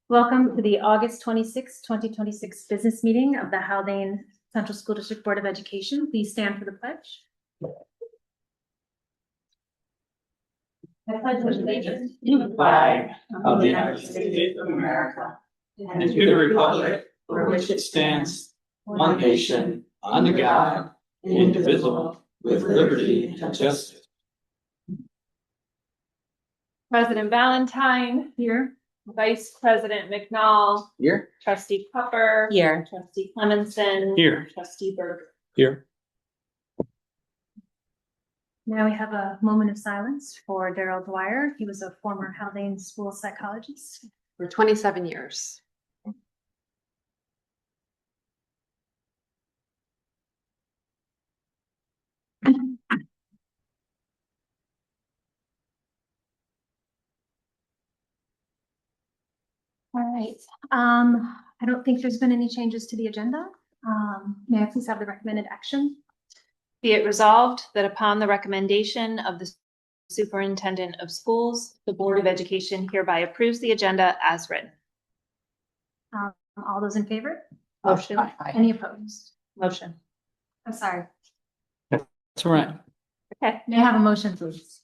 Welcome to the August 26, 2026 business meeting of the Haldane Central School District Board of Education. Please stand for the pledge. I pledge allegiance to the flag of the United States of America and to the republic for which it stands, one nation, under God, indivisible, with liberty and justice. President Valentine here, Vice President McNall Here. Trustee Pupper Here. Trustee Clemenson Here. Trustee Berger. Here. Now we have a moment of silence for Daryl Dwyer. He was a former Haldane school psychologist. For 27 years. All right. I don't think there's been any changes to the agenda. May I please have the recommended action? Be it resolved that upon the recommendation of the Superintendent of Schools, the Board of Education hereby approves the agenda as written. All those in favor? Motion. Any opposed? Motion. I'm sorry. That's right. Okay. May I have a motion, please?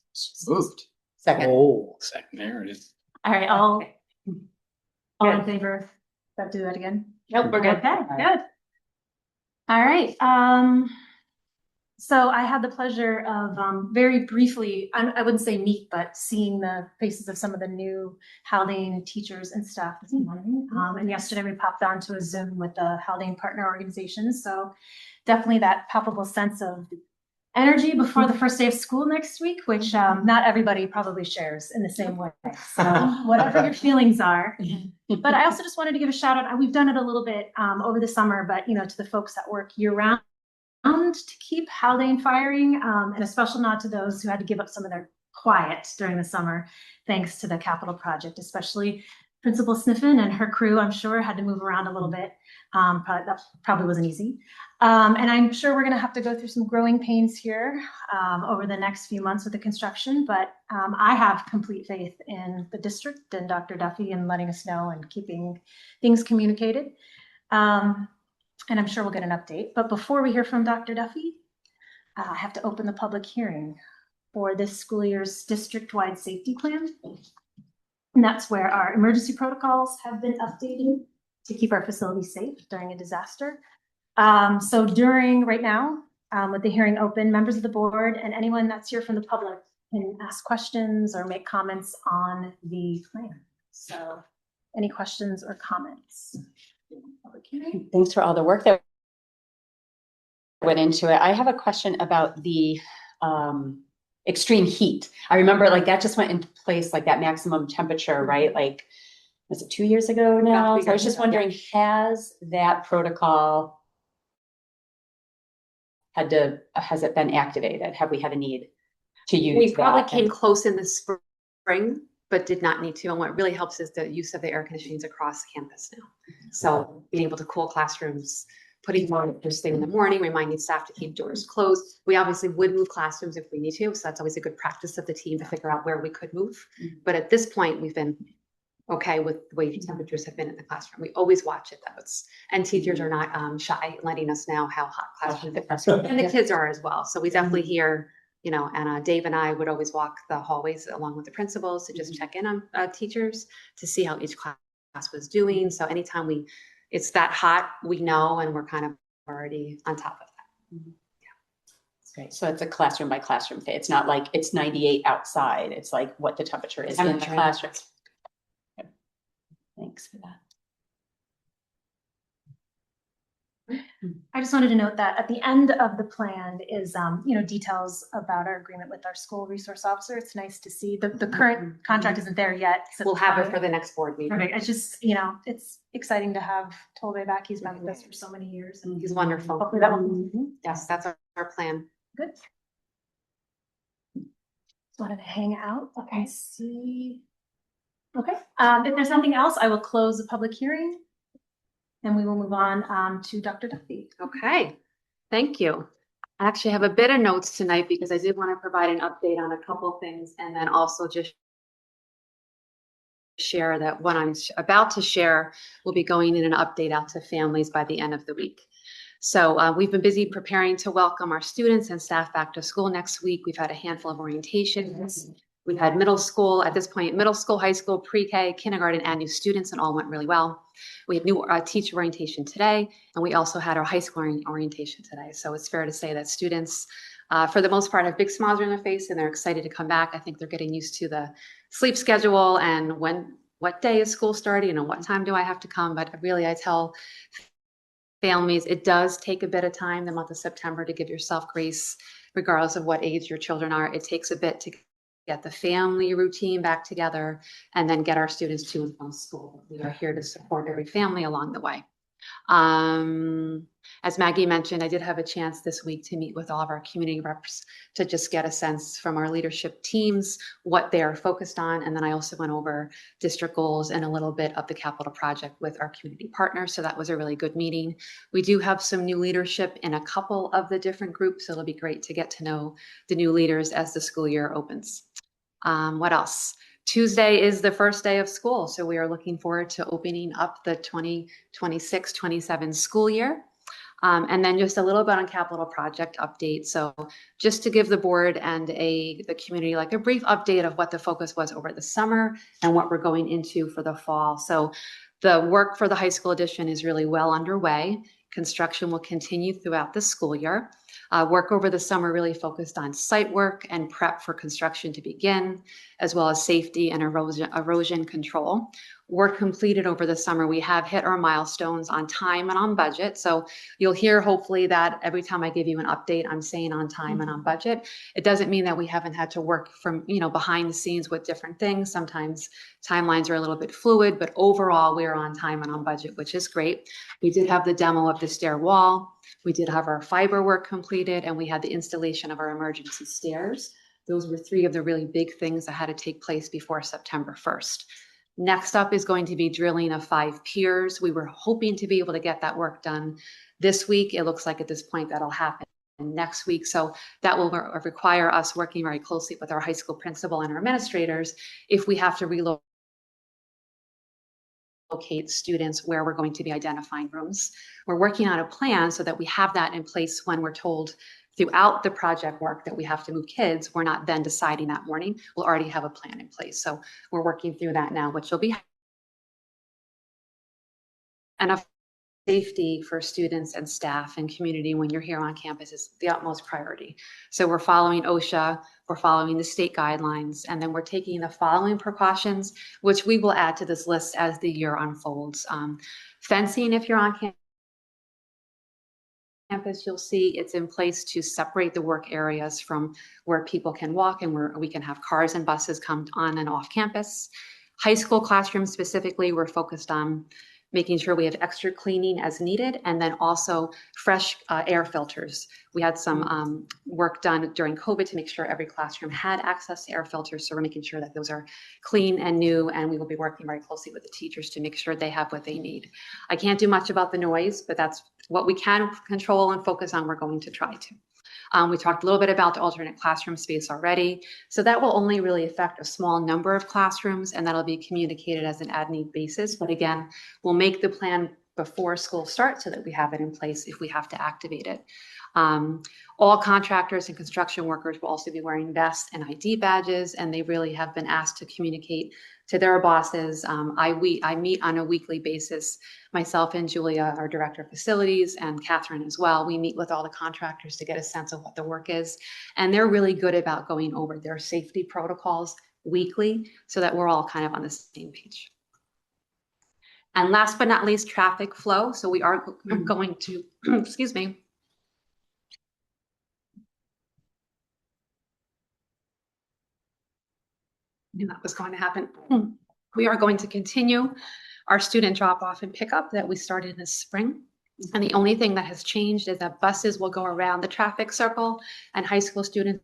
Moved. Second. Oh, second. There it is. All right, all in Good. favor? Let's do that again. Nope, we're good. Okay, good. All right. So I had the pleasure of very briefly, I wouldn't say meet, but seeing the faces of some of the new Haldane teachers and staff this morning. And yesterday we popped onto a Zoom with the Haldane partner organizations. So definitely that palpable sense of energy before the first day of school next week, which not everybody probably shares in the same way. So whatever your feelings are. But I also just wanted to give a shout out. We've done it a little bit over the summer, but to the folks that work year round to keep Haldane firing, and a special nod to those who had to give up some of their quiet during the summer, thanks to the capital project, especially Principal Sniffen and her crew, I'm sure, had to move around a little bit. That probably wasn't easy. And I'm sure we're going to have to go through some growing pains here over the next few months with the construction, but I have complete faith in the district and Dr. Duffy in letting us know and keeping things communicated. And I'm sure we'll get an update. But before we hear from Dr. Duffy, I have to open the public hearing for this school year's district-wide safety plan. And that's where our emergency protocols have been updated to keep our facilities safe during a disaster. So right now, with the hearing open, members of the board and anyone that's here from the public can ask questions or make comments on the plan. So any questions or comments? Thanks for all the work that went into it. I have a question about the extreme heat. I remember that just went into place, that maximum temperature, right? Was it 2 years ago now? So I was just wondering, has that protocol has it been activated? Have we had a need to use We probably came close in the spring, but did not need to. And what really helps is the use of the air conditionings across campus now. So being able to cool classrooms, putting more first thing in the morning, reminding staff to keep doors closed. We obviously would move classrooms if we need to. So that's always a good practice of the team to figure out where we could move. But at this point, we've been okay with the way the temperatures have been in the classroom. We always watch it though. And teachers are not shy letting us know how hot classrooms are. And the kids are as well. So we definitely hear, and Dave and I would always walk the hallways along with the principals to just check in on teachers to see how each class was doing. So anytime it's that hot, we know, and we're kind of already on top of that. Yeah. Great. So it's a classroom by classroom thing. It's not like it's 98 outside. It's what the temperature is in the classroom. Okay. Thanks for that. I just wanted to note that at the end of the plan is, details about our agreement with our school resource officer. It's nice to see the current contract isn't there yet. We'll have it for the next board meeting. Perfect. It's just, it's exciting to have Tolbe back. He's been with us for so many years. And He's wonderful. hopefully that will. Yes, that's our plan. Good. Just wanted to hang out. Okay. See. Okay. If there's nothing else, I will close the public hearing. And we will move on to Dr. Duffy. Okay, thank you. I actually have a bit of notes tonight because I did want to provide an update on a couple things and then also just share that what I'm about to share will be going in an update out to families by the end of the week. So we've been busy preparing to welcome our students and staff back to school next week. We've had a handful of orientations. We've had middle school, at this point, middle school, high school, pre-K, kindergarten, and new students, and all went really well. We had new teacher orientation today, and we also had our high school orientation today. So it's fair to say that students, for the most part, have big smiles on their face, and they're excited to come back. I think they're getting used to the sleep schedule and what day is school starting and what time do I have to come. But really, I tell families, it does take a bit of time, the month of September, to give yourself grace, regardless of what age your children are. It takes a bit to get the family routine back together and then get our students to and from school. We are here to support every family along the way. As Maggie mentioned, I did have a chance this week to meet with all of our community reps to just get a sense from our leadership teams what they are focused on. And then I also went over district goals and a little bit of the capital project with our community partners. So that was a really good meeting. We do have some new leadership in a couple of the different groups. So it'll be great to get to know the new leaders as the school year opens. What else? Tuesday is the first day of school, so we are looking forward to opening up the 2026-27 school year. And then just a little bit on capital project update. So just to give the board and the community like a brief update of what the focus was over the summer and what we're going into for the fall. So the work for the high school edition is really well underway. Construction will continue throughout the school year. Work over the summer really focused on site work and prep for construction to begin, as well as safety and erosion control. Work completed over the summer. We have hit our milestones on time and on budget. So you'll hear hopefully that every time I give you an update, I'm saying on time and on budget. It doesn't mean that we haven't had to work from, behind the scenes with different things. Sometimes timelines are a little bit fluid, but overall we're on time and on budget, which is great. We did have the demo of the stair wall. We did have our fiber work completed, and we had the installation of our emergency stairs. Those were three of the really big things that had to take place before September 1st. Next up is going to be drilling of 5 piers. We were hoping to be able to get that work done this week. It looks like at this point that'll happen next week. So that will require us working very closely with our high school principal and our administrators if we have to relocate students where we're going to be identifying rooms. We're working on a plan so that we have that in place when we're told throughout the project work that we have to move kids. We're not then deciding that morning. We'll already have a plan in place. So we're working through that now, which will be enough safety for students and staff and community when you're here on campus is the utmost priority. So we're following OSHA, we're following the state guidelines, and then we're taking the following precautions, which we will add to this list as the year unfolds. Fencing, if you're on campus, you'll see it's in place to separate the work areas from where people can walk and where we can have cars and buses come on and off campus. High school classrooms specifically, we're focused on making sure we have extra cleaning as needed, and then also fresh air filters. We had some work done during COVID to make sure every classroom had access to air filters. So we're making sure that those are clean and new, and we will be working very closely with the teachers to make sure they have what they need. I can't do much about the noise, but that's what we can control and focus on. We're going to try to. We talked a little bit about the alternate classroom space already. So that will only really affect a small number of classrooms, and that'll be communicated as an as-need basis. But again, we'll make the plan before school starts so that we have it in place if we have to activate it. All contractors and construction workers will also be wearing vests and ID badges, and they really have been asked to communicate to their bosses. I meet on a weekly basis, myself and Julia, our director of facilities, and Catherine as well. We meet with all the contractors to get a sense of what the work is, and they're really good about going over their safety protocols weekly so that we're all kind of on the same page. And last but not least, traffic flow. So we are going to, excuse me, knew that was going to happen. We are going to continue our student drop off and pickup that we started this spring. And the only thing that has changed is that buses will go around the traffic circle and high school students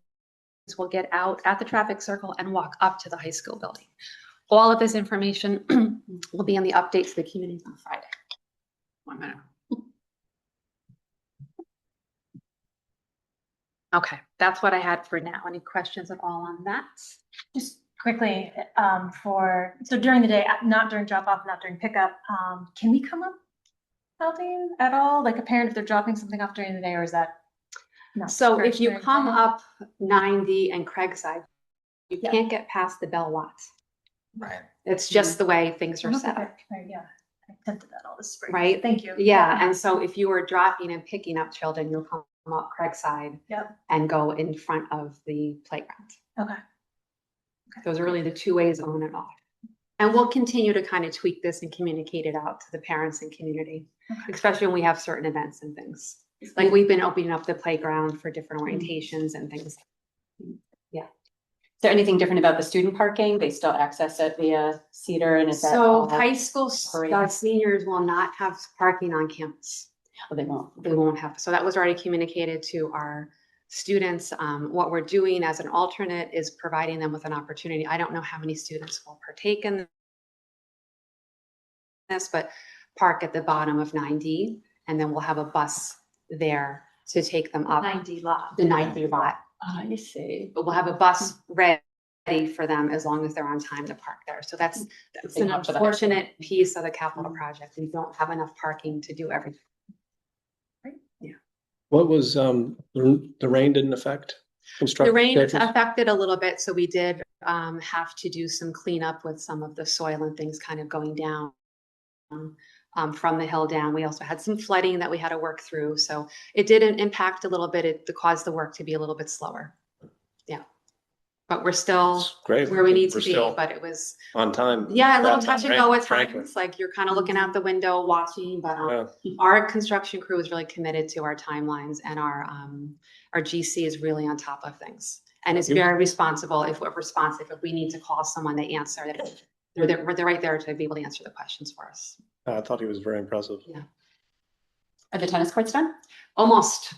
will get out at the traffic circle and walk up to the high school building. All of this information will be in the update to the community on Friday. 1 minute. Okay, that's what I had for now. Any questions at all on that? Just quickly, so during the day, not during drop off, not during pickup, can we come up Haldane at all? Like a parent, if they're dropping something off during the day, or is that? not So if discouraged you during the come day? up 90 and Craigside, you Yeah. can't get past the Bell lot. Right. It's just the way things I are don't set think up. Right, yeah, I attempted that all this spring. Right. Thank you. Yeah, and so if you were dropping and picking up children, you'll come up Craigside Yep. and go in front of the playground. Okay. Those are really the two ways on and off. And we'll continue to kind of tweak this and communicate it out to the parents and community, Okay. especially when we have certain events and things. Like we've been opening up the playground for different orientations and things. Is there anything different about the student parking? They still access it via Cedar and is that? So all- high school seniors will not have parking on campus. Oh, they won't. They won't have, so that was already communicated to our students. What we're doing as an alternate is providing them with an opportunity. I don't know how many students will partake in this, but park at the bottom of 9D, and then we'll have a bus there to take them up 90 lot. the 9D lot. I see. But we'll have a bus ready for them as long as they're on time to park there. So that's Big an help for the high school. unfortunate piece of the capital project. We don't have enough parking to do everything. What was, the rain didn't affect The construction? rain schedules? affected a little bit, so we did have to do some cleanup with some of the soil and things kind of going down from the hill down. We also had some flooding that we had to work through, so it did impact a little bit. It caused the work to be a little bit slower. Yeah, but we're still It's great. where we need to We're be. still But it was On time. a little Right, touch and go at frankly. times. Like you're kind of looking out the window watching, but Yeah. our construction crew is really committed to our timelines, and our GC is really on top of things. And it's Yep. very responsible. If we're responsive, if we need to call someone, they answer. They're right there to be able to answer the questions for us. I thought he was very impressive. Are the tennis courts done? Almost.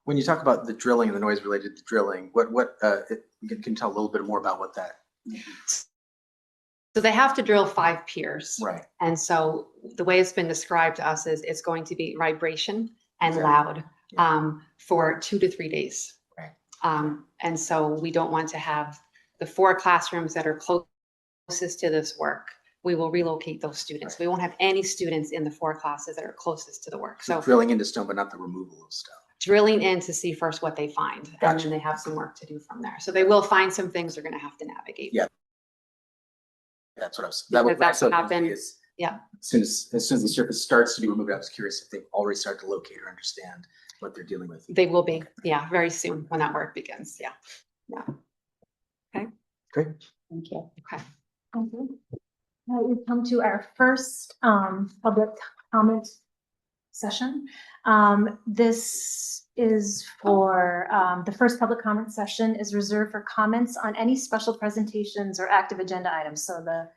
When you talk about the drilling and the noise related to drilling, you can tell a little bit more about what that. So they have to drill 5 piers. Right. And so the way it's been described to us is it's going to be vibration and Okay. loud for 2 to 3 days. Right. And so we don't want to have the 4 classrooms that are closest to this work. We will relocate those students. We won't have any students in the 4 classes that are closest to the work. So So drilling into stone, but not the removal of stone. drilling in to see first what they find, and Gotcha. then they have some work to do from there. So they will find some things they're going to have to navigate. Yeah. That's what I was. Because That that's what happened. is. Yeah. As soon as the surface starts to be removed, I was curious if they already start to locate or understand what they're dealing with. They will be, very soon when that work begins. Yeah. Thank you. Okay. We've come to our first public comment session. This is for the first public comment session is reserved for comments on any special presentations or active agenda items. So the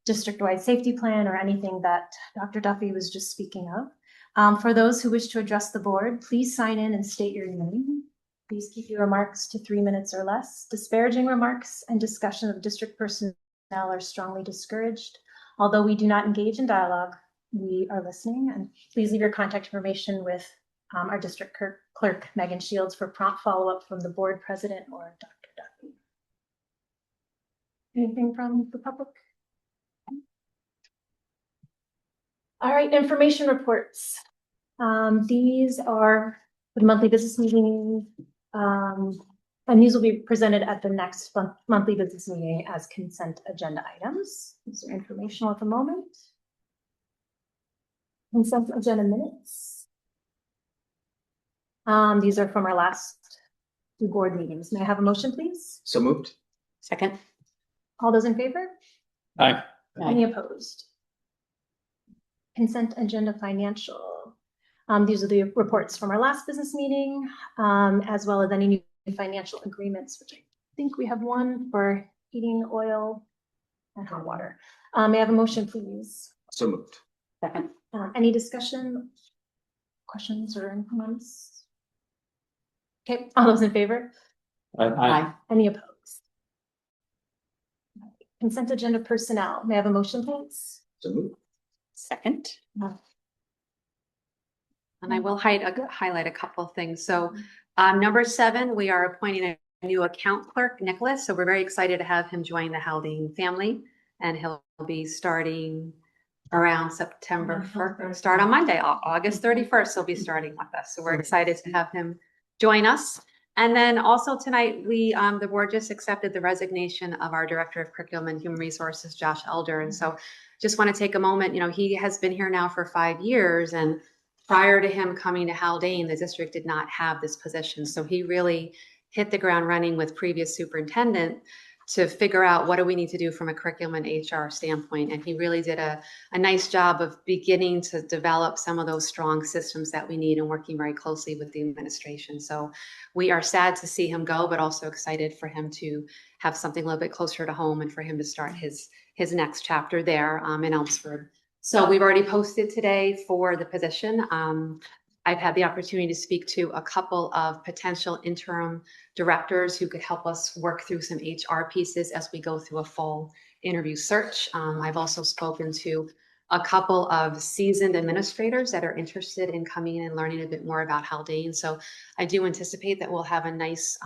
district-wide safety plan or anything that Dr. Duffy was just speaking of. For those who wish to address the board, please sign in and state your name. Please keep your remarks to 3 minutes or less. Disparaging remarks and discussion of district personnel are strongly discouraged. Although we do not engage in dialogue, we are listening, and please leave your contact information with our district clerk, Megan Shields, for prompt follow-up from the board president or Dr. Duffy. Anything from the public? All right, information reports. These are the monthly business meeting, and these will be presented at the next monthly business meeting as consent agenda items. These are informational at the moment. Consent agenda minutes. These are from our last 2 board meetings. May I have a motion, please? So moved. Second. All those in favor? Aye. Any opposed? Consent agenda financial. These are the reports from our last business meeting, as well as any new financial agreements, which I think we have one for heating, oil, and hot water. May I have a motion, please? So moved. Second. Any discussion, questions or comments? Okay, all those in favor? Aye. Any opposed? Consent agenda personnel. May I have a motion, please? So moved. Second. And I will highlight a couple of things. So number 7, we are appointing a new account clerk, Nicholas. So we're very excited to have him join the Haldane family, and he'll be starting around September 1st, start on Monday, August 31st, he'll be starting with us. So we're excited to have him join us. And then also tonight, the board just accepted the resignation of our Director of Curriculum and Human Resources, Josh Elder. And so just want to take a moment, he has been here now for 5 years, and prior to him coming to Haldane, the district did not have this position. So he really hit the ground running with previous superintendent to figure out what do we need to do from a curriculum and HR standpoint. And he really did a nice job of beginning to develop some of those strong systems that we need and working very closely with the administration. So we are sad to see him go, but also excited for him to have something a little bit closer to home and for him to start his next chapter there in Elmsford. So we've already posted today for the position. I've had the opportunity to speak to a couple of potential interim directors who could help us work through some HR pieces as we go through a full interview search. I've also spoken to a couple of seasoned administrators that are interested in coming in and learning a bit more about Haldane. So I do anticipate that we'll have a nice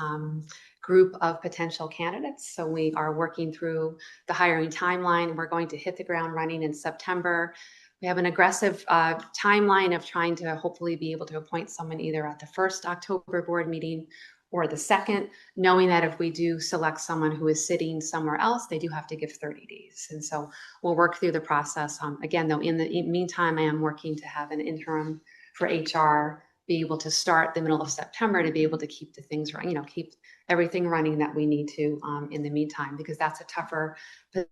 group of potential candidates. So we are working through the hiring timeline. We're going to hit the ground running in September. We have an aggressive timeline of trying to hopefully be able to appoint someone either at the first October board meeting or the second, knowing that if we do select someone who is sitting somewhere else, they do have to give 30 days. And so we'll work through the process. Again, though, in the meantime, I am working to have an interim for HR be able to start the middle of September to be able to keep the things running, keep everything running that we need to in the meantime, because that's a tougher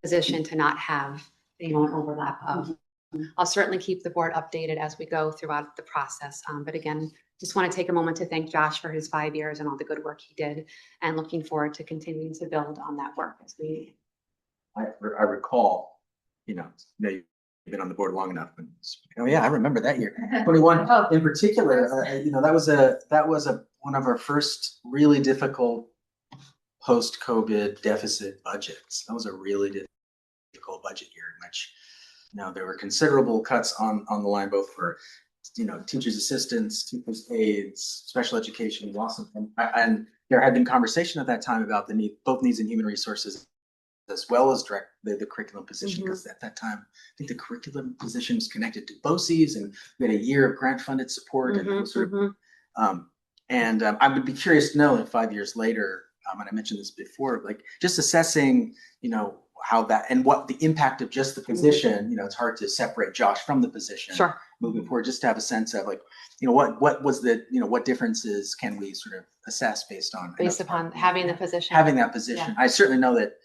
position to not have, an overlap of. I'll certainly keep the board updated as we go throughout the process. But again, just want to take a moment to thank Josh for his 5 years and all the good work he did, and looking forward to continuing to build on that work as we. I recall, you've been on the board long enough, and oh yeah, I remember that year, 21 in particular. That was one of our first really difficult post-COVID deficit budgets. That was a really difficult budget year in which. There were considerable cuts on the line, both for, teachers' assistants, teachers' aides, special education, loss of, and there had been conversation at that time about both needs in human resources, as well as the curriculum position, because at that time, I think the curriculum position was connected to BOCES, and we had a year of grant-funded support, and I would be curious to know, 5 years later, and I mentioned this before, like just assessing, how that and what the impact of just the position, it's hard to separate Josh from the position moving forward, just to have a sense of what was the, what differences can we sort of assess based upon having the position, that position. Yeah. I certainly know that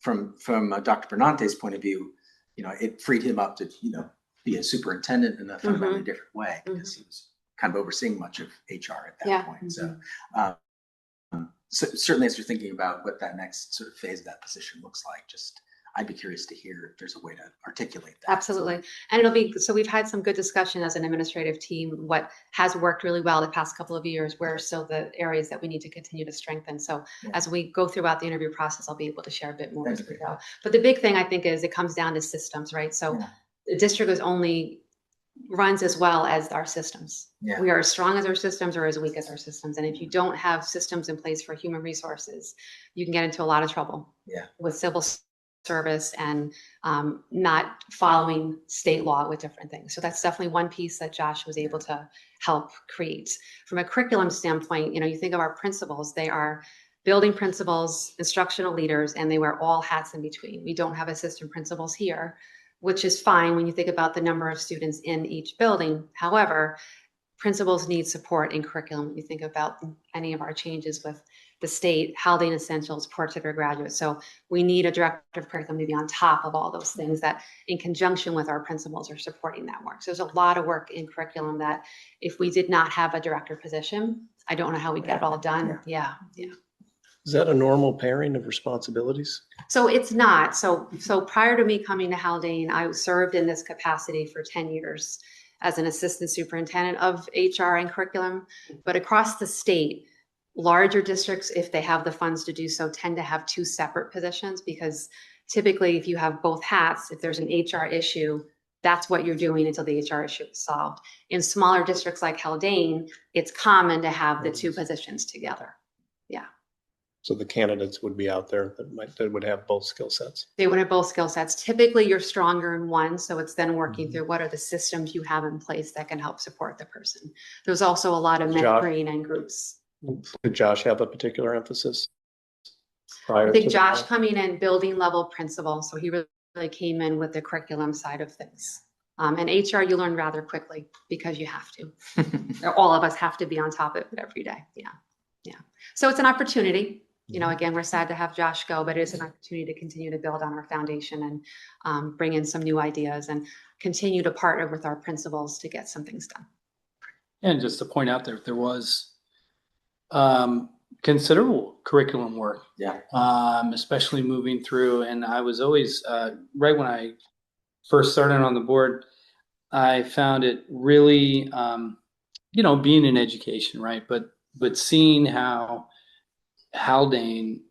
from Dr. Bernante's point of view, it freed him up to, be a superintendent in a fundamentally different way, because he was kind of overseeing much of HR at that point. So, so certainly as you're thinking about what that next sort of phase of that position looks like, I'd be curious to hear if there's a way to articulate that. Absolutely. And so we've had some good discussion as an administrative team, what has worked really well the past couple of years, where are still the areas that we need to continue to strengthen. So as we go throughout the interview process, I'll be able to share a bit more as we go. But the big thing I think is it comes down to systems, right? So the district is only runs as well as our systems. Yeah. We are as strong as our systems or as weak as our systems. And if you don't have systems in place for human resources, you can get into a lot of trouble with civil service and not following state law with different things. So that's definitely one piece that Josh was able to help create. From a curriculum standpoint, you think of our principals, they are building principals, instructional leaders, and they wear all hats in between. We don't have assistant principals here, which is fine when you think about the number of students in each building. However, principals need support in curriculum. When you think about any of our changes with the state, Haldane Essentials, Portugal graduates. So we need a director of curriculum to be on top of all those things that in conjunction with our principals are supporting that work. So there's a lot of work in curriculum that if we did not have a director position, I don't know how we'd get it all done. Yeah. Is that a normal pairing of responsibilities? So it's not. So prior to me coming to Haldane, I served in this capacity for 10 years as an assistant superintendent of HR and curriculum. But across the state, larger districts, if they have the funds to do so, tend to have two separate positions, because typically if you have both hats, if there's an HR issue, that's what you're doing until the HR issue is solved. In smaller districts like Haldane, it's common to have the two positions together. Yeah. So the candidates would be out there that would have both skill sets. They would have both skill sets. Typically, you're stronger in one, so it's then working Mhm. through what are the systems you have in place that can help support the person. There's also a lot of Josh? mentoring and groups. Did Josh have a particular emphasis? I prior think to Josh that? coming in building level principal, so he really came in with the curriculum side of things. And HR, you learn rather quickly because you have to. All of us have to be on top of it every day. Yeah, yeah. So it's an opportunity. You know, again, we're sad to have Josh go, but it is an opportunity to continue to build on our foundation and bring in some new ideas and continue to partner with our principals to get some things done. And just to point out there was considerable curriculum work. Yeah. Especially moving through, and I was always right when I first started on the board, I found it really, being in education, right? But seeing how Haldane,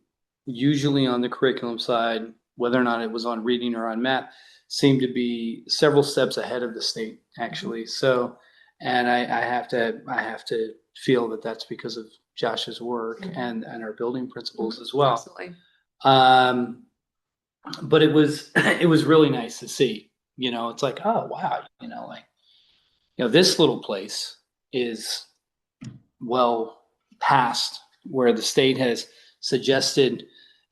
usually on the curriculum side, whether or not it was on reading or on math, seemed to be several steps ahead of the state, actually. So, and I have to feel that that's because of Josh's work and our building principals as well. Absolutely. But it was it was really nice to see. It's like, oh wow, this little place is well past where the state has suggested,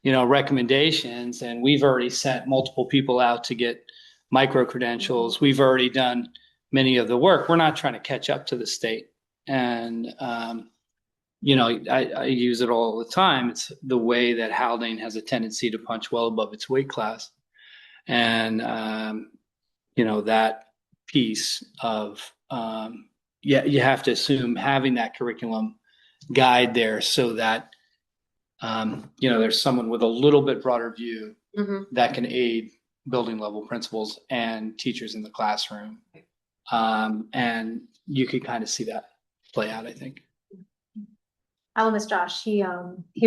recommendations, and we've already sent multiple people out to get micro credentials. We've already done many of the work. We're not trying to catch up to the state. And, I use it all the time. It's the way that Haldane has a tendency to punch well above its weight class. And, that piece of, you have to assume having that curriculum guide there so that, there's someone with a little bit broader view that can aid building level principals and teachers in the classroom. And you could kind of see that play out, I think. I'll miss Josh. He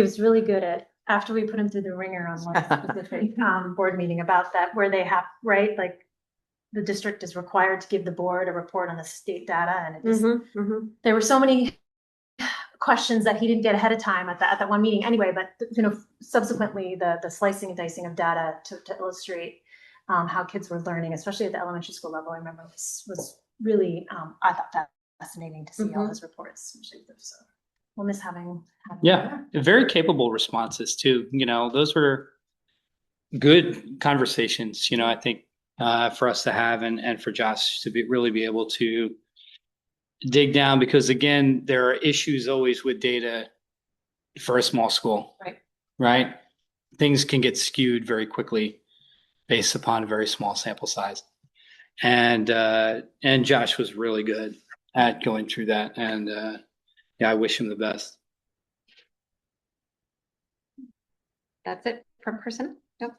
was really good at, after we put him through the ringer on one specific board meeting about that, where they have, right, like the district is required to give the board a report on the state data, and it just, there were so many questions that he didn't get ahead of time at that one meeting anyway, but subsequently the slicing and dicing of data to illustrate how kids were learning, especially at the elementary school level, I remember was really, I thought that fascinating to see all his reports. So we'll miss having Yeah, very capable responses too. Those were good conversations, I think, for us to have, and for Josh to really be able to dig down, because again, there are issues always with data for a small school. Right. Things can get skewed very quickly based upon a very small sample size. And Josh was really good at going through that. And I wish him the best. That's it from person. Yep.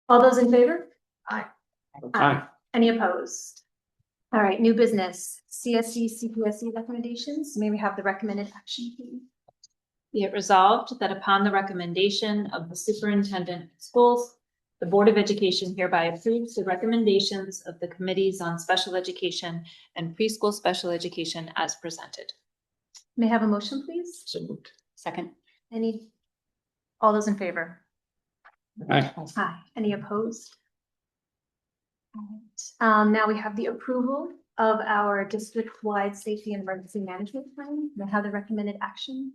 all those in favor? Aye. Any opposed? All right, new business, CSE, CPSE recommendations. May we have the recommended action, please? Be it resolved that upon the recommendation of the superintendent of schools, the Board of Education hereby approves the recommendations of the committees on special education and preschool special education as presented. May I have a motion, please? So moved. Second. All those in favor? Aye. Aye. Any opposed? All right. Now we have the approval of our district-wide safety and emergency management plan. May I have the recommended action?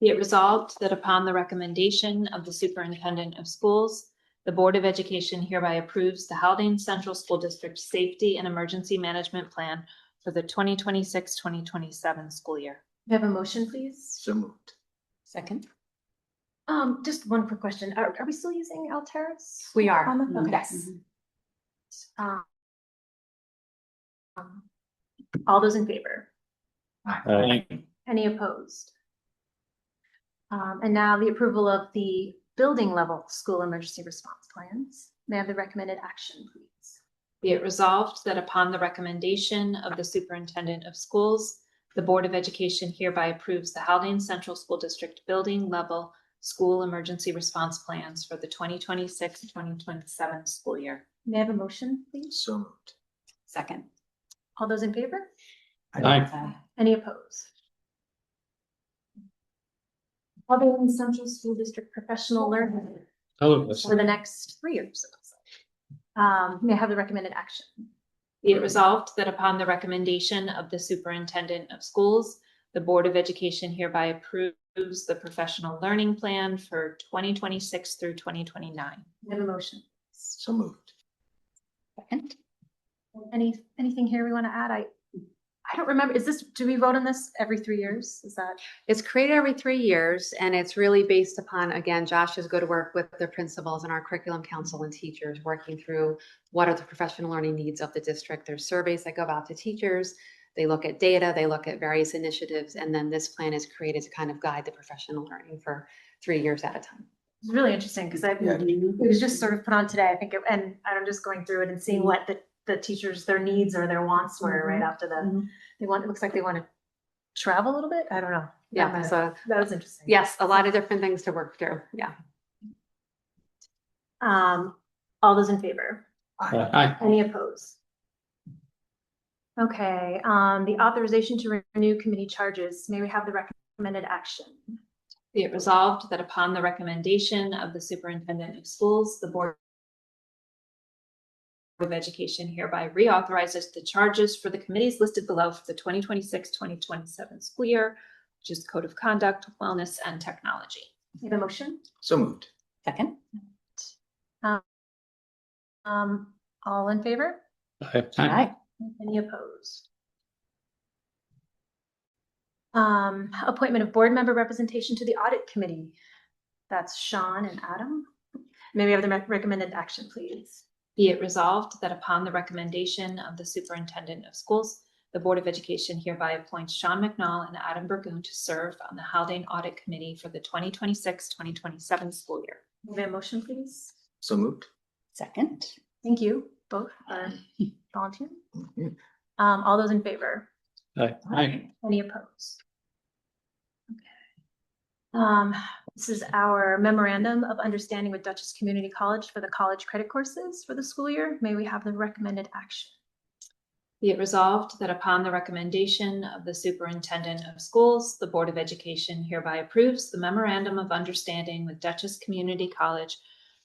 Be it resolved that upon the recommendation of the superintendent of schools, the Board of Education hereby approves the Haldane Central School District Safety and Emergency Management Plan for the 2026-2027 school year. May I have a motion, please? So moved. Second. Just one quick question. Are we still using Alteris? We are. Okay. Yes. All those in favor? Aye. Any opposed? And now the approval of the building level school emergency response plans. May I have the recommended action, please? Be it resolved that upon the recommendation of the superintendent of schools, the Board of Education hereby approves the Haldane Central School District building level school emergency response plans for the 2026-2027 school year. May I have a motion, please? So moved. Second. All those in favor? Aye. Any opposed? Haldane Central School District Professional Learning Oh, for the next 3 years. It looks like. May I have the recommended action? Be it resolved that upon the recommendation of the superintendent of schools, the Board of Education hereby approves the professional learning plan for 2026 through 2029. May I have a motion? So moved. Second. Anything here we want to add? I don't remember. Do we vote on this every 3 years? Is that? It's created every 3 years, and it's really based upon, again, Josh is going to work with the principals and our curriculum council and teachers, working through what are the professional learning needs of the district. There's surveys that go out to teachers. They look at data, they look at various initiatives, and then this plan is created to kind of guide the professional learning for 3 years at a time. It's really interesting because it was just sort of put on today, I think, and I'm just going through it and seeing what the teachers, their needs or their wants were right after it looks like they want to travel a little bit. I don't know. Yeah, so That was interesting. yes, a lot of different things to work through. Yeah. All those in favor? Aye. Any opposed? Okay, the authorization to renew committee charges. May we have the recommended action? Be it resolved that upon the recommendation of the superintendent of schools, the Board of Education hereby reauthorizes the charges for the committees listed below for the 2026-2027 school year, which is Code of Conduct, Wellness, and Technology. You have a motion? So moved. Second. All in favor? Aye. Any opposed? Appointment of board member representation to the audit committee. That's Sean and Adam. May we have the recommended action, please? Be it resolved that upon the recommendation of the superintendent of schools, the Board of Education hereby appoints Sean McNall and Adam Burgoon to serve on the Haldane Audit Committee for the 2026-2027 school year. May we have a motion, please? So moved. Second. Thank you both for volunteering. Mhm. All those in favor? Aye. Any opposed? Okay. This is our memorandum of understanding with Dutchess Community College for the college credit courses for the school year. May we have the recommended action? Be it resolved that upon the recommendation of the superintendent of schools, the Board of Education hereby approves the memorandum of understanding with Dutchess Community College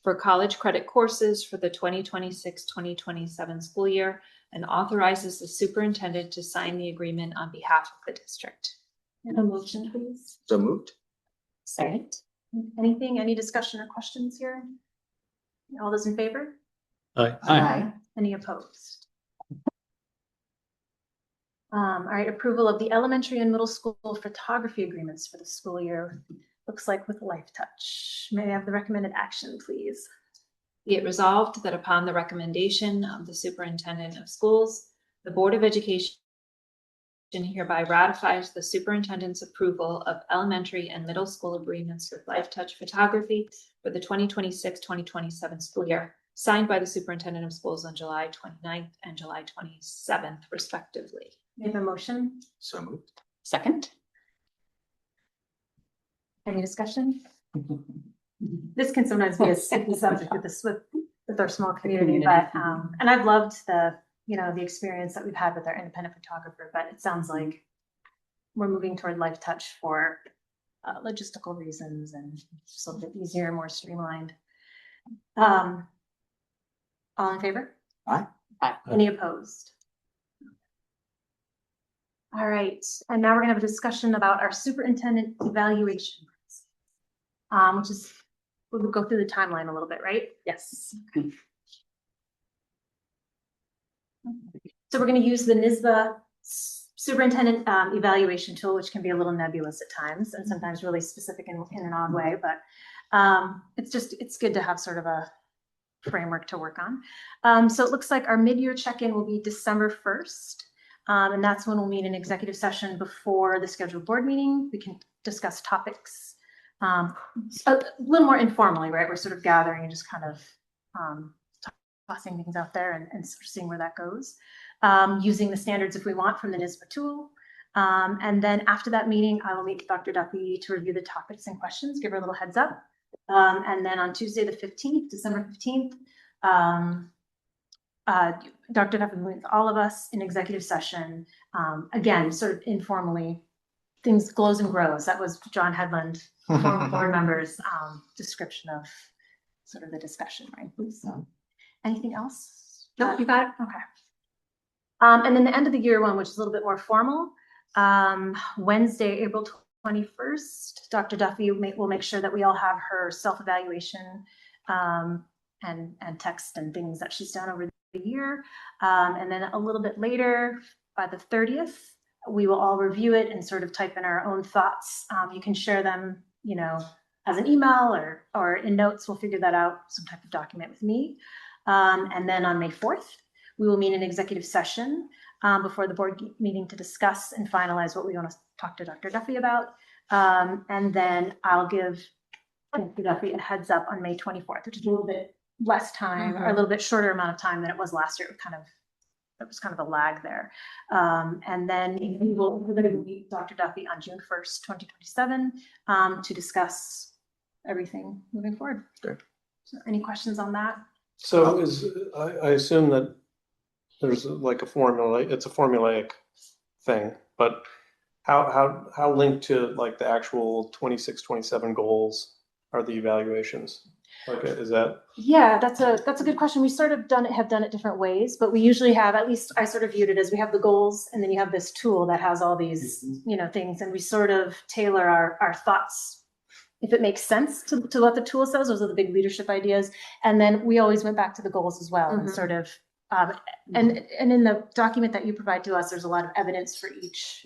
for college credit courses for the 2026-2027 school year and authorizes the superintendent to sign the agreement on behalf of the district. A motion, please. So moved. Second. Any discussion or questions here? All those in favor? Aye. Any opposed? All right, approval of the elementary and middle school photography agreements for the school year. Looks like with Life Touch. May I have the recommended action, please? Be it resolved that upon the recommendation of the superintendent of schools, the Board of Education hereby ratifies the superintendent's approval of elementary and middle school agreements with Life Touch Photography for the 2026-2027 school year, signed by the superintendent of schools on July 29th and July 27th, respectively. May I have a motion? So moved. Second. Any discussion? This can sometimes be a sticky subject with our small community, but and I've loved the experience that we've had with our independent photographer, but it sounds like we're moving toward Life Touch for logistical reasons and just a little bit easier, more streamlined. All in favor? Aye. Aye. Any opposed? All right, and now we're gonna have a discussion about our superintendent evaluation, which is, we'll go through the timeline a little bit, right? Yes. So we're going to use the NYSBA superintendent evaluation tool, which can be a little nebulous at times and sometimes really specific in an odd way, but it's good to have sort of a framework to work on. So it looks like our mid-year check-in will be December 1st. And that's when we'll meet an executive session before the scheduled board meeting. We can discuss topics a little more informally, right? We're sort of gathering and just kind of tossing things out there and sort of seeing where that goes. Using the standards if we want from the NYSBA tool. And then after that meeting, I will meet with Dr. Duffy to review the topics and questions, give her a little heads up. And then on Tuesday, the 15th, December 15th, Dr. Duffy will meet with all of us in executive session. Again, sort of informally things glows and grows. That was John Headland, former board member's description of sort of the discussion, right? So, anything else? No, you got it. Okay. And then the end of the year one, which is a little bit more formal, Wednesday, April 21st, Dr. Duffy will make sure that we all have her self-evaluation and text and things that she's done over the year. And then a little bit later, by the 30th, we will all review it and sort of type in our own thoughts. You can share them, you know, as an email or in notes. We'll figure that out, some type of document with me. And then on May 4th, we will meet in executive session before the board meeting to discuss and finalize what we want to talk to Dr. Duffy about. And then I'll give Dr. Duffy a heads up on May 24th, which is a little bit less time or a little bit shorter amount of time than it was last year. It was kind of a lag there. And then we will meet Dr. Duffy on June 1st, 2027 to discuss everything moving forward. Okay. So any questions on that? So I assume that there's like a formula, it's a formulaic thing, but how linked to like the actual 26, 27 goals are the evaluations? Like, is that? Yeah, that's a good question. We sort of have done it different ways, but we usually have, at least I sort of viewed it as we have the goals and then you have this tool that has all these, you know, things, and we sort of tailor our thoughts if it makes sense to what the tool says. Those are the big leadership ideas. And then we always went back to the goals as well and sort of, and in the document that you provide to us, there's a lot of evidence for each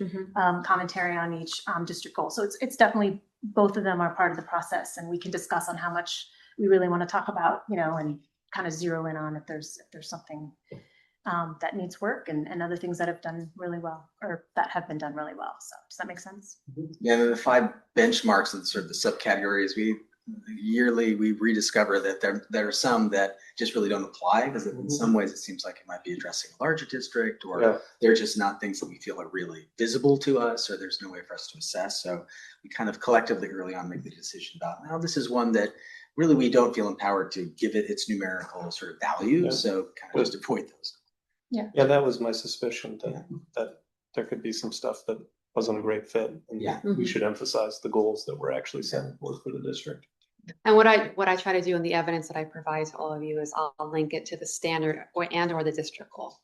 commentary on each district goal. So it's definitely, both of them are part of the process, and we can discuss on how much we really want to talk about, you know, and kind of zero in on if there's something that needs work and other things that have done really well or that have been done really well. So does that make sense? Yeah, and then the 5 benchmarks and sort of the subcategories, yearly we rediscover that there are some that just really don't apply, because in some ways it seems like it might be addressing a larger district, or they're just not things that we feel are really visible to us, or there's no way for us to assess. So we kind of collectively early on make the decision about, now this is one that really we don't feel empowered to give it its numerical sort of value. So kind of just avoid those. Yeah, that was my suspicion, that there could be some stuff that wasn't a great fit. And we should emphasize the goals that we're actually setting forth for the district. And what I try to do in the evidence that I provide to all of you is I'll link it to the standard or the district goal.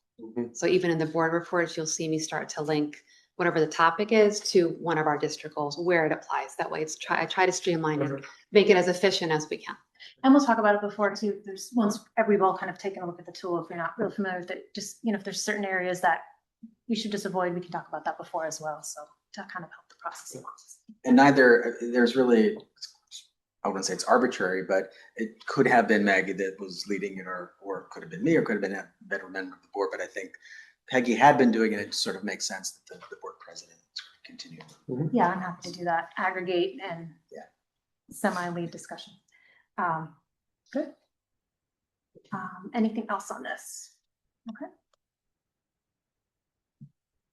So even in the board reports, you'll see me start to link whatever the topic is to one of our district goals where it applies. That way I try to streamline and make it as efficient as we can. And we'll talk about it before too. There's once we've all kind of taken a look at the tool, if you're not real familiar with it, just, you know, if there's certain areas that we should just avoid, we can talk about that before as well. So to kind of help the process. And there's really, I wouldn't say it's arbitrary, but it could have been Maggie that was leading it, or it could have been me, or could have been a better member of the board. But I think Peggy had been doing it. It sort of makes sense that the board president sort of continued. Yeah, I'm happy to do that. Aggregate and semi-lead discussion. Good. Anything else on this? Okay.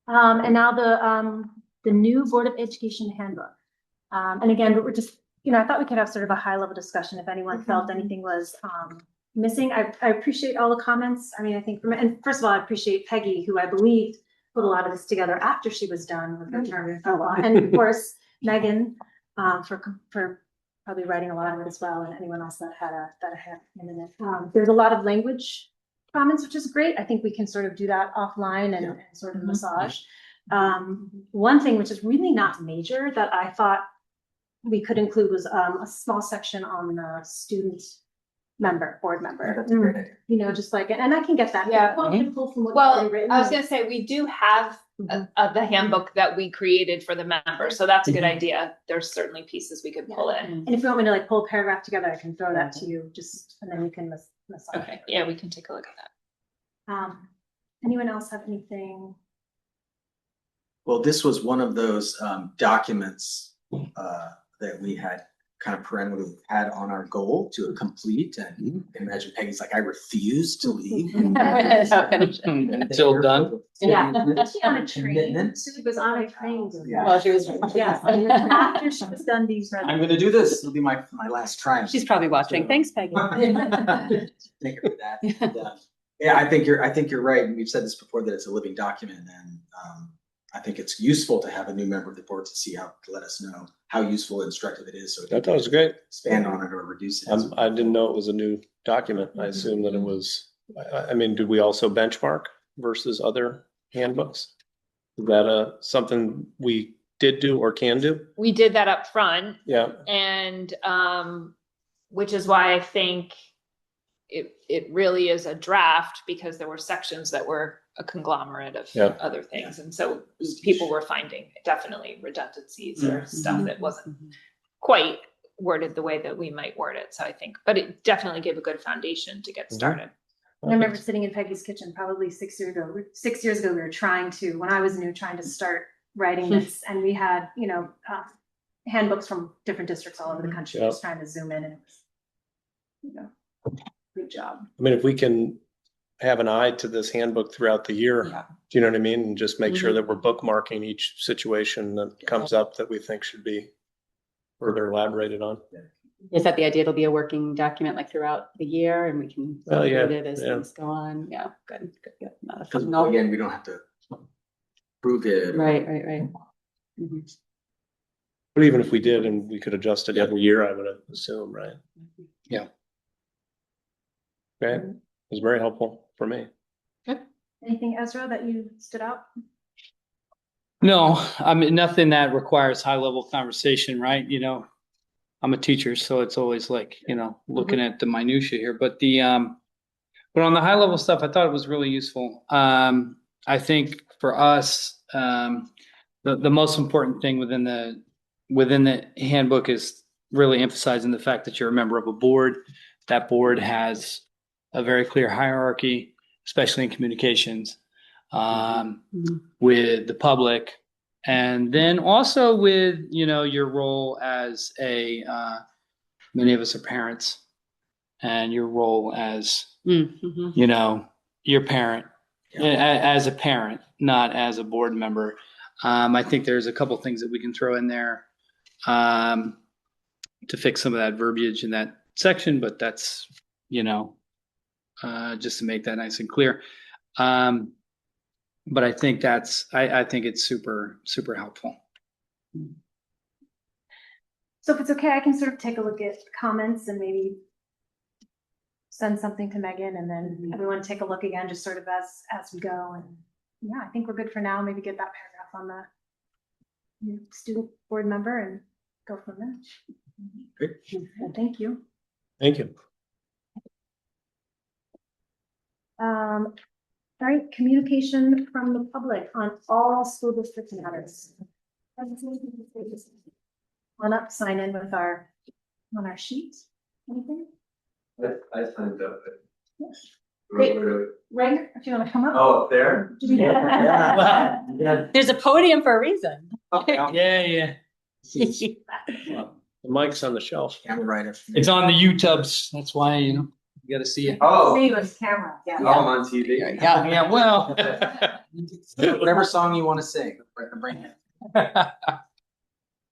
And now the new Board of Education handbook. And again, but we're just, you know, I thought we could have sort of a high level discussion if anyone felt anything was missing. I appreciate all the comments. I mean, I think, and first of all, I appreciate Peggy, who I believe put a lot of this together after she was done with her term. And of course, Megan for probably writing a lot of it as well, and anyone else that had a hand in it. There's a lot of language comments, which is great. I think we can sort of do that offline and sort of massage. One thing which is really not major that I thought we could include was a small section on the student board member. That's a great idea. You know, just like, and I can get that. Yeah. Well, can pull from what's Well, already written. I was gonna say, we do have the handbook that we created for the members, so that's a good idea. There's certainly pieces we could pull in. And if you want me to like pull a paragraph together, I can throw that to you just, and then you can massage. Okay, yeah, we can take a look at that. Anyone else have anything? Well, this was one of those documents that we had kind of perennially had on our goal to complete. And you can imagine Peggy's like, I refuse to leave. Until done. Yeah. She on a train. Commitment. She was on a train. Yeah. Well, she was, Yes. After she was done these. I'm gonna do this. It'll be my last try. she's probably watching. Thanks, Peggy. Thank you for that. And, yeah, I think you're right. And we've said this before, that it's a living document, and I think it's useful to have a new member of the board to see to let us know how useful and instructive it is. So I thought it was great. expand on it or reduce it. I didn't know it was a new document. I assumed that it was, I mean, did we also benchmark versus other handbooks? Is that something we did do or can do? We did that up front. Yeah. And which is why I think it really is a draft, because there were sections that were a conglomerate of Yeah. other things. And so people were finding definitely redundancies or stuff that wasn't quite worded the way that we might word it. So I think, but it definitely gave a good foundation to get started. I remember sitting in Peggy's kitchen probably 6 years ago. 6 years ago, we were trying to, when I was new, trying to start writing this, and we had, handbooks from different districts all over the country, Yeah. just trying to zoom in, and it was, good job. I mean, if we can have an eye to this handbook throughout the year, Yeah. do you know what I mean? And just make sure that we're bookmarking each situation that comes up that we think should be further elaborated on. Is that the idea? It'll be a working document like throughout the year and we can Well, yeah, update it as yeah. things go on. Yeah, good. No, that's Because good. No. again, we don't have to prove it. Right. But even if we did and we could adjust it every year, I would assume, right? Yeah. Okay, it was very helpful for me. Anything, Ezra, that you stood out? No, I mean, nothing that requires high level conversation, right? You know, I'm a teacher, so it's always like, looking at the minutia here, but but on the high level stuff, I thought it was really useful. I think for us, the most important thing within the handbook is really emphasizing the fact that you're a member of a board. That board has a very clear hierarchy, especially in communications, with the public. And then also with, your role as many of us are parents, and your role as, your parent, as a parent, not as a board member. I think there's a couple things that we can throw in there to fix some of that verbiage in that section, but that's, just to make that nice and clear. But I think I think it's super, super helpful. So if it's okay, I can sort of take a look at comments and maybe send something to Megan, and then everyone take a look again, just sort of as we go. And yeah, I think we're good for now. Maybe get that paragraph on the student board member and go from there. Great. Well, thank you. Thank you. All right, communication from the public on all school district matters. One up, sign in with on our sheet. Anything? I signed up. Great. Ray, if you want to come up. Oh, there? Yeah. There's a podium for a reason. Yeah. The mic's on the shelf. Camera right up. It's on the YouTubes. That's why, you gotta see it. Oh, See with camera, yeah. oh, I'm on TV. Yeah, well. Whatever song you want to sing. Bring it.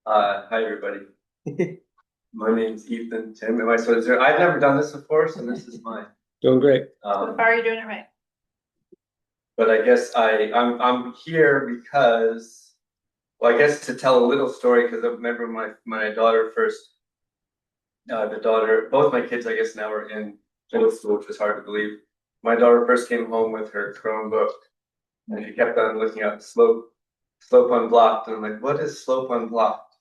Hi, everybody. My name's Ethan Tim. Am I supposed to? I've never done this before, so this is mine. Doing great. So far, you're doing it right. But I guess I'm here because, well, I guess to tell a little story, because I remember my daughter first, both my kids, I guess, now are in middle school, which is hard to believe. My daughter first came home with her Chromebook, and she kept on looking up slope unblocked, and I'm like, what is slope unblocked?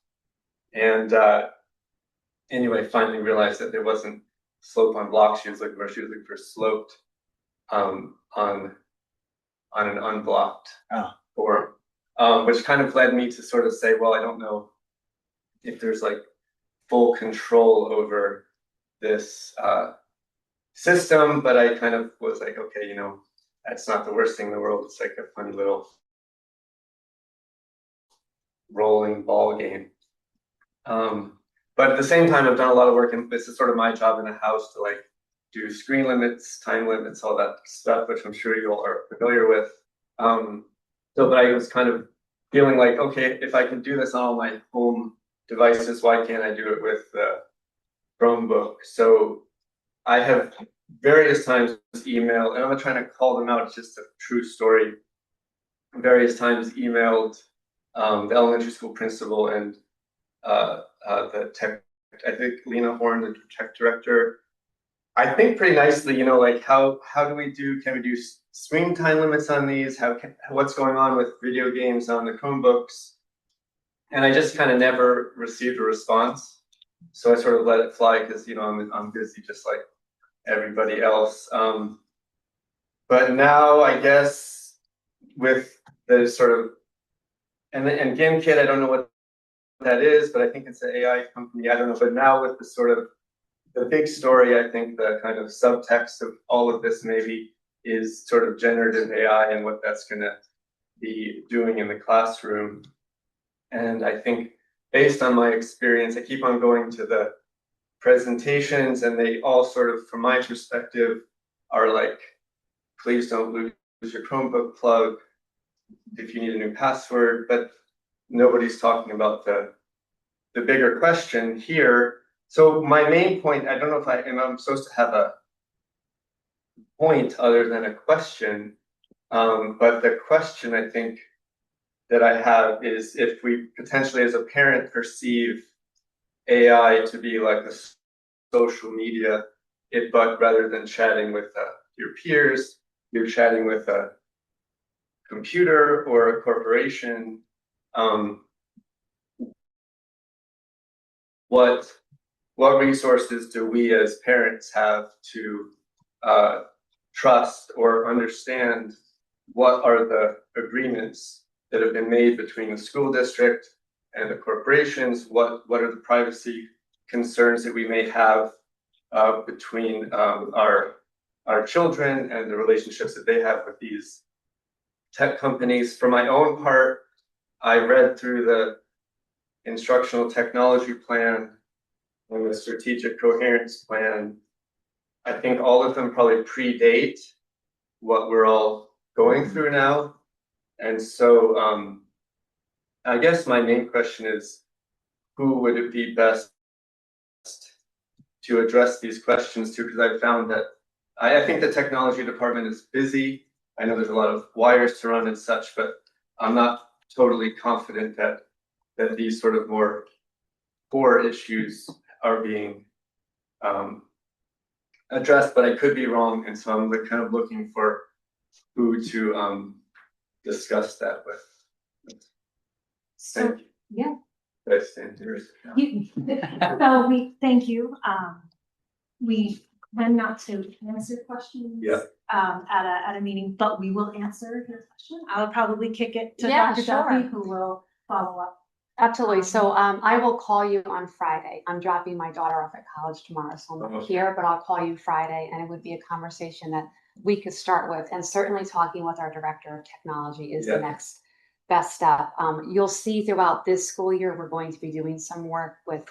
And anyway, finally realized that there wasn't slope unblocked. She was looking for sloped on an unblocked forum, which kind of led me to sort of say, well, I don't know if there's like full control over this system, but I kind of was like, okay, that's not the worst thing in the world. It's like a funny little rolling ball game. But at the same time, I've done a lot of work, and this is sort of my job in the house to like do screen limits, time limits, all that stuff, which I'm sure you all are familiar with. But I was kind of feeling like, okay, if I can do this on all my home devices, why can't I do it with the Chromebook? So I have various times emailed, and I'm not trying to call them out, it's just a true story. various times emailed the elementary school principal and the tech, I think Lena Horn, the tech director. I think pretty nicely, you know, like can we do screen time limits on these? What's going on with video games on the Chromebooks? And I just kind of never received a response. So I sort of let it fly because, you know, I'm busy just like everybody else. But now I guess with the sort of, and GameKit, I don't know what that is, but I think it's an AI company. I don't know. But now with the sort of the big story, I think the kind of subtext of all of this maybe is sort of generative AI and what that's going to be doing in the classroom. And I think based on my experience, I keep on going to the presentations and they all sort of, from my perspective, are like, please don't lose your Chromebook plug if you need a new password, but nobody's talking about the bigger question here. So my main point, I don't know if I'm supposed to have a point other than a question, but the question I think that I have is if we potentially as a parent perceive AI to be like a social media, but rather than chatting with your peers, you're chatting with a computer or a corporation. What resources do we as parents have to trust or understand what are the agreements that have been made between the school district and the corporations? What are the privacy concerns that we may have between our children and the relationships that they have with these tech companies? For my own part, I read through the instructional technology plan and the strategic coherence plan. I think all of them probably predate what we're all going through now. And so I guess my main question is, who would it be best to address these questions to? Because I found that I think the technology department is busy. I know there's a lot of wires to run and such, but I'm not totally confident that these sort of more core issues are being addressed, but I could be wrong. And so I'm kind of looking for who to discuss that with. So, yeah. I stand here. So we thank you. We tend not to answer questions. Yeah. At a meeting, but we will answer your question. I'll probably kick it to Yeah, Dr. sure. Duffy, who will follow up. Absolutely. So I will call you on Friday. I'm dropping my daughter off at college tomorrow, so I'm not here, but I'll call you Friday, and it would be a conversation that we could start with. And certainly talking with our director of technology is the next best step. You'll see throughout this school year, we're going to be doing some work with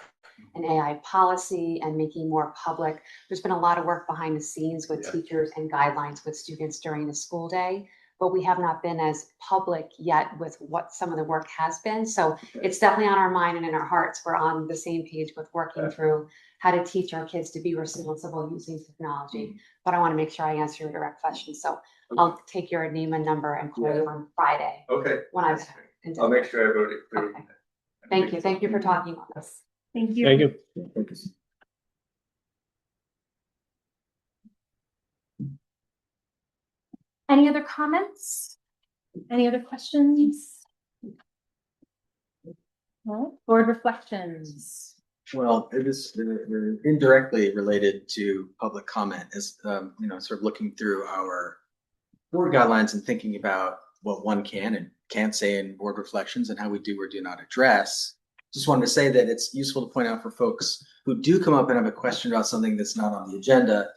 an AI policy and making more public. There's been a lot of work behind the scenes with teachers and guidelines with students during the school day, but we have not been as public yet with what some of the work has been. So it's definitely on our mind and in our hearts. We're on the same page with working through how to teach our kids to be responsible using technology. But I want to make sure I answer your direct question. So I'll take your name and number and call you on Friday. Okay. When I'm I'll make sure I wrote it through. Okay. Thank you. Thank you for talking with us. Thank you. Thank you. Any other comments? Any other questions? No? Board reflections. Well, it is indirectly related to public comment, as sort of looking through our board guidelines and thinking about what one can and can't say in board reflections and how we do or do not address. Just wanted to say that it's useful to point out for folks who do come up and have a question about something that's not on the agenda,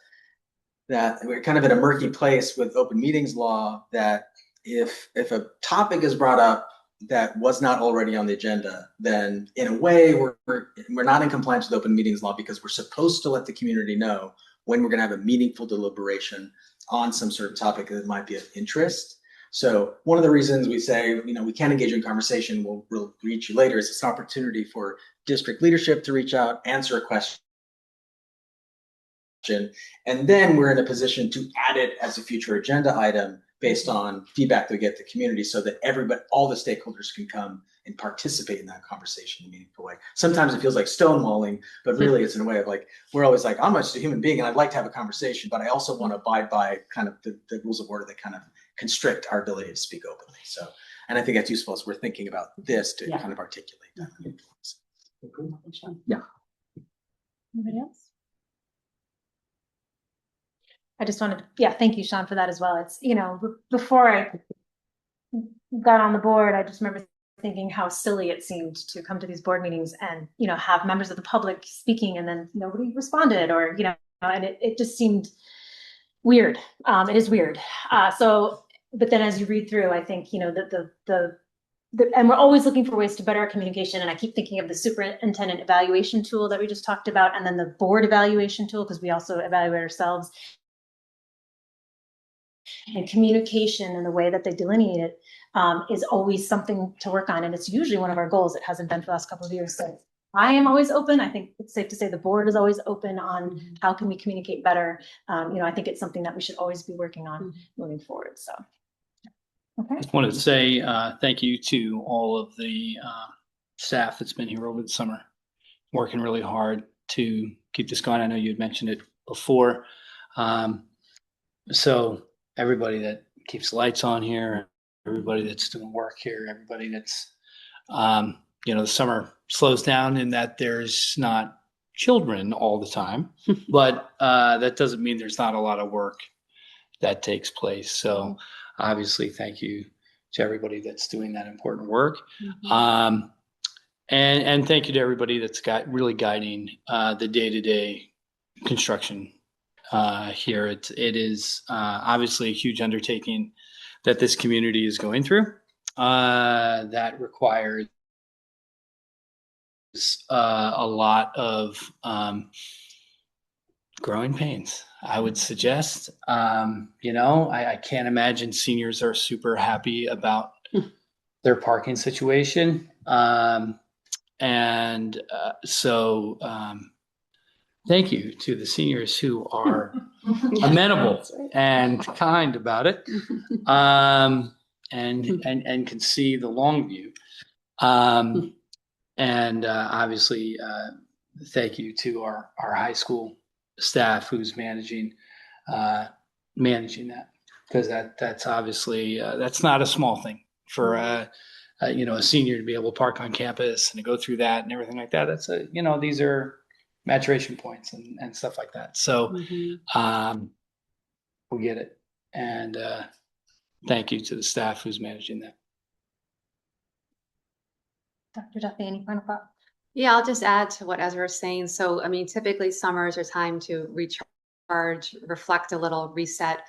that we're kind of in a murky place with open meetings law, that if a topic is brought up that was not already on the agenda, then in a way we're not in compliance with open meetings law, because we're supposed to let the community know when we're going to have a meaningful deliberation on some sort of topic that might be of interest. So one of the reasons we say, we can engage in conversation, we'll reach you later, is it's an opportunity for district leadership to reach out, answer a question, and then we're in a position to add it as a future agenda item based on feedback that we get the community, so that everybody, all the stakeholders can come and participate in that conversation in a meaningful way. Sometimes it feels like stonewalling, but really it's in a way of like, we're always like, I'm just a human being and I'd like to have a conversation, but I also want to abide by kind of the rules of order that kind of constrict our ability to speak openly. So, and I think that's useful as we're thinking about this to kind of articulate that. Yeah. Anybody else? I just wanted, thank you, Sean, for that as well. It's, before I got on the board, I just remember thinking how silly it seemed to come to these board meetings and, have members of the public speaking and then nobody responded or, and it just seemed weird. It is weird. But then as you read through, I think, and we're always looking for ways to better our communication. And I keep thinking of the superintendent evaluation tool that we just talked about, and then the board evaluation tool, because we also evaluate ourselves. And communication and the way that they delineate it is always something to work on. And it's usually one of our goals. It hasn't been for the last couple of years. So I am always open. I think it's safe to say the board is always open on how can we communicate better. I think it's something that we should always be working on moving forward. So, okay. I just wanted to say thank you to all of the staff that's been here over the summer, working really hard to keep this going. I know you had mentioned it before. So everybody that keeps the lights on here, everybody that's doing work here, everybody that's, the summer slows down in that there's not children all the time, but that doesn't mean there's not a lot of work that takes place. So obviously, thank you to everybody that's doing that important work. And thank you to everybody that's really guiding the day-to-day construction here. It is obviously a huge undertaking that this community is going through that requires a lot of growing pains, I would suggest. I can't imagine seniors are super happy about their parking situation. Thank you to the seniors who are amenable and kind about it, and can see the long view. Obviously, thank you to our high school staff who's managing that, because that's obviously that's not a small thing for a senior to be able to park on campus and to go through that and everything like that. That's these are maturation points and stuff like that. So we get it. And thank you to the staff who's managing that. Dr. Duffy, any final thoughts? Yeah, I'll just add to what Ezra was saying. So, typically summers are time to recharge, reflect a little, reset,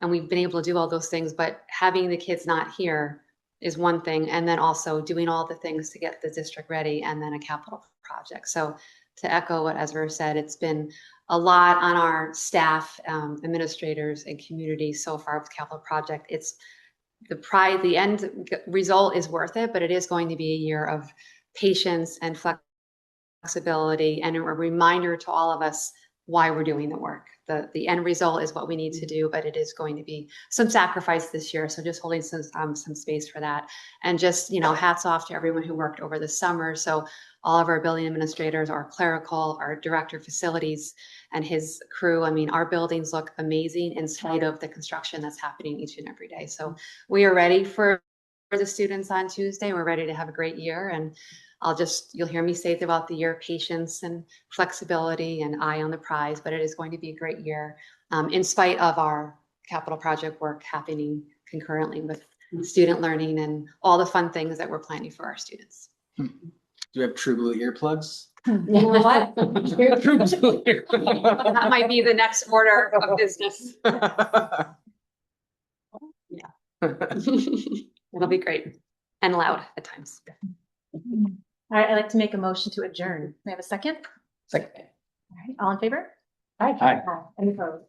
and we've been able to do all those things, but having the kids not here is one thing. And then also doing all the things to get the district ready and then a capital project. So to echo what Ezra said, it's been a lot on our staff, administrators and community so far with capital project. It's the end result is worth it, but it is going to be a year of patience and flexibility and a reminder to all of us why we're doing the work. The end result is what we need to do, but it is going to be some sacrifice this year. So just holding some space for that. And just, hats off to everyone who worked over the summer. So all of our building administrators, our clerical, our director of facilities and his crew. Our buildings look amazing in spite of the construction that's happening each and every day. So we are ready for the students on Tuesday. We're ready to have a great year. And you'll hear me say throughout the year, patience and flexibility and eye on the prize, but it is going to be a great year in spite of our capital project work happening concurrently with student learning and all the fun things that we're planning for our students. Do we have True Blue earplugs? You know what? That might be the next order of business. Yeah. It'll be great and loud at times. All right, I'd like to make a motion to adjourn. May I have a second? Second. All right, all in favor? Aye. Any opposed?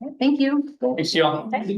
Okay, thank you. Thanks, y'all. Okay.